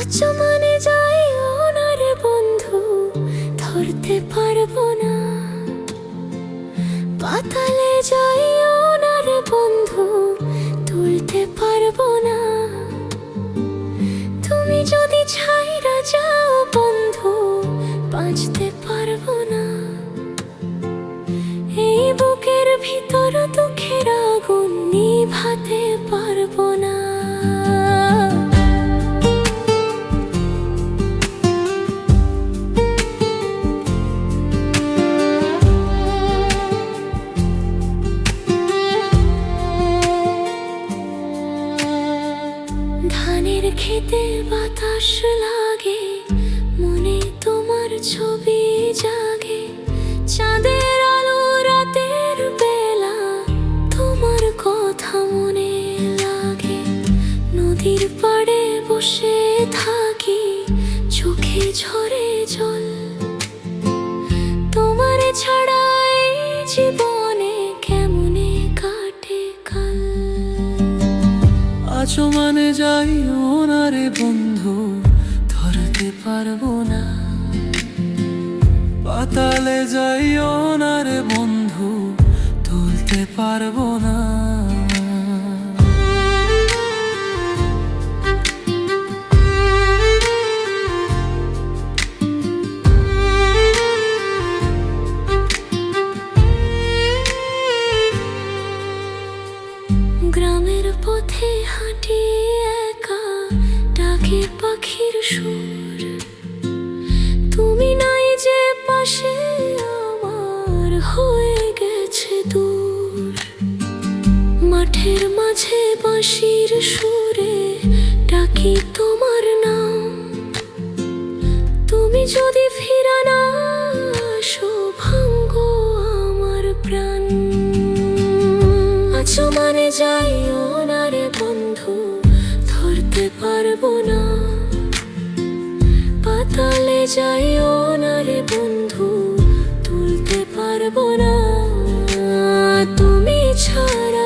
আচমনে যাইও না রে বন্ধু, ধরতে পারবো না। পাতালে যাইও না রে বন্ধু, তুলতে পারবো না। তুমি যদি ছাইরা যাও বন্ধু, বাঁচতে পারবো না। এই বুকের ভিতর দুঃখের আগুন নিভাতে পারবো না। ধানের খেতে বাতাস লাগে, মনে তোমার ছবি জাগে। চাঁদের আলো রাতের বেলা, তোমার কথা মনে লাগে। নদীর পাড়ে বসে থাকি, চোখে ঝরে জল। তোমার ছাড়া এই জীবনে কেমনে কাটে কাল। আচমনে যাইও না রে বন্ধু, ধরতে পারবো না। পাতালে যাইও না রে বন্ধু, তুলতে পারবো না। গ্রামের পথে হাঁটি একা, ডাকে পাখির সুর। তুমি নাই যে পাশে, আমার হয়ে গেছে দূর। মাঠের মাঝে বাঁশির সুরে ডাকি তোমার নাম। তুমি যদি ফিরে না আসো, ভাঙ্গো আমার প্রাণ। আচমনে যাইও না রে বন্ধু, ধরতে পারবো না। পাতালে যাইও না রে বন্ধু, তুলতে পারবো না। তুমি ছাড়া